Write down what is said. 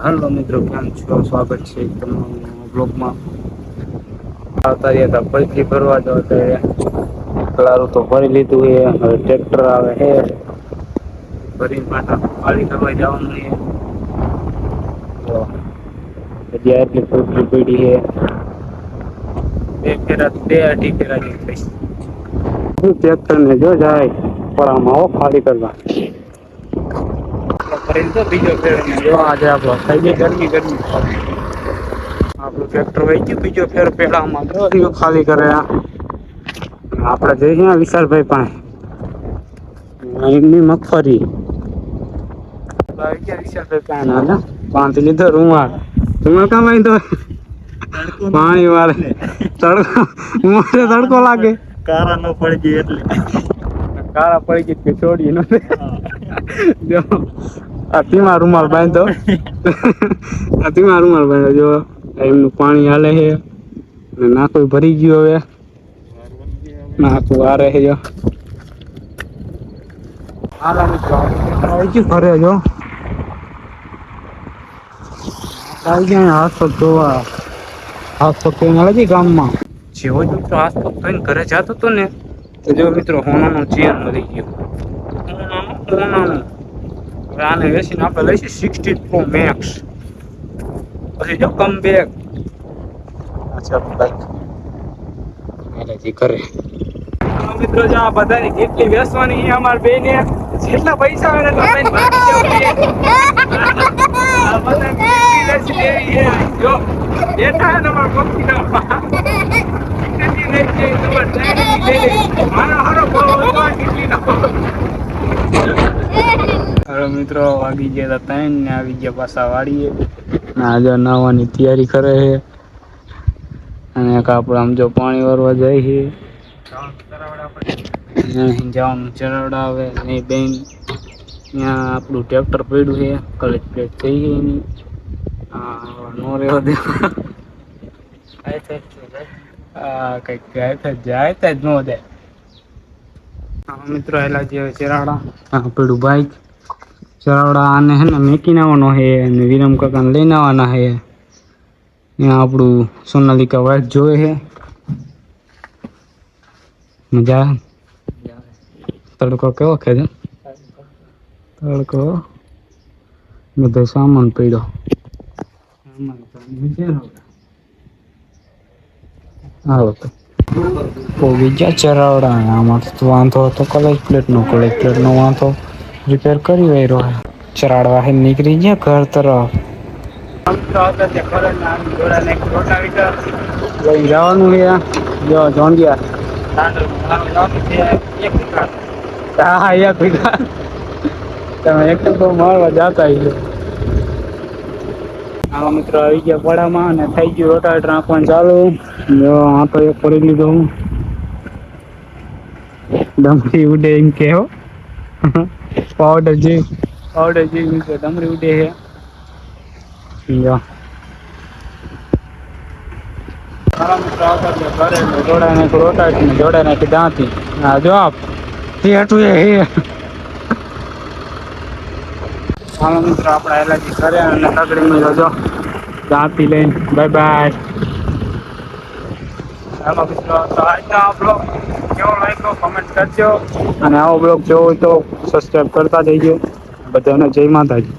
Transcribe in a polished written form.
Hello મિત્રો, કેમ છો? સ્વાગત છે તમારું બ્લોગમાં. આવતા રહ્યા હતા ફરીથી ફરવા દો અત્યારે તો ફરી લીધું એ હવે ટ્રેક્ટર આવે હે ફરી પાછા ખાલી કરવા જવાનું છે. હજી આટલી પડી છે. બે ફેરા બે અઢી ફેરા થઈ. ટ્રેક્ટર ને જો જાય પડામાં આવો ખાલી કરવા. તો બીજો ફેર જો આજે આપડો થઈ ગઈ ગરમી આપણું ટ્રેક્ટર વહી ગયું બીજો ફેર પેલામાં ખાલી કરે. આપડે જઈ વિશાલભાઈ પાસે એમની મગફળી પાંચ લીધો રૂમાલ કામ પાણી વાળે તડકો લાગે કારા નો પડી ગઈ એટલે કાળા પડી ગઈ કે છોડી જો ધીમા રૂમાલ બાંધો ધીમા રૂમાલ બાંધો જો એમનું પાણી હાલે છે નાખું ભરી ગયું હવે નાખું આ રહે જો ઘરે જો આવી ગયા હાથ પગ ધોવા હાથ પગ ધોઈને ગામમાં જેવો જ મિત્રો હાથ પગ ધોઈને ઘરે જતો હતો ને તો જો મિત્રો હોનાનો ચેર મળી ગયો હોનાનો હવે આને વેચીને આપણે લઈશું 60 Pro Max પછી જો કમ બેક અચ્છા બાઈક હાલેજી કરે મિત્રો જો આ બધાની કેટલી વેચવાની છે અમાર બે ને જેટલા પૈસા આવે એટલા લઈને ભાગી આ બધા કેટલી વેચી દેવી છે જો બેઠા હે ને અમાર પક્ષીના હવે મિત્રો વાગી ગયા હતા 3 ને આવી ગયા પાછા વાડીએ આજે નાવાની તૈયારી કરે છે અને એક આપણે આમ જો પાણી વારવા જાય છે જવાનું ચરાવડાવે ને બેન ત્યાં આપણું ટ્રેક્ટર પડ્યું છે કલેજ પ્લેટ થઈ ગઈ એની નો રહેવા દે કઈક જાય જ ન દે મિત્રો એલા જે ચરાવડા પેલું બાઈક ચરાવડા આને હે ને મેકીને આવવાનો હે અને વિરમ કાકાને લઈને આવવાના હે ત્યાં આપણું સોનાલિકા વાઇફ જોવે છે મજા તડકો કેવો ખેજે તડકો બધો સામાન પડ્યો હાલો બીજા ચરાવડા આમાં તો વાંધો હતો કલેજ પ્લેટ નો વાંધો રિપેર કરી રહ્યો ચરાડવા હે નીકળી ગયા ઘર તરફ જવાનું છે જો જોંડિયા હા એક વીઘા તમે એક તો મારવા જતા આવા મિત્રો આવી ગયા પડામાં અને થઈ ગયું રોટાવેટર નાખવાનું ચાલુ જો આ તો એક પડી લીધો હું ડમરી ઉડે એમ કેવો પાવડર જે ડમરી ઉડે છે જો જોડા નાખી રોટાવેટર જોડા નાખી દાંતી હા જો આપ હટું એ હાલો મિત્રો આપણે એલાજી કરે અને તગડીમાં જોજો દાંતી લઈને બાય બાય હાલો મિત્રો તો આજનો આ બ્લોગ કેવો લાગ્યો કમેન્ટ કરજો અને આવો બ્લોગ જોવો હોય તો સબસ્ક્રાઈબ કરતા જઈજો બધાને જય માતાજી.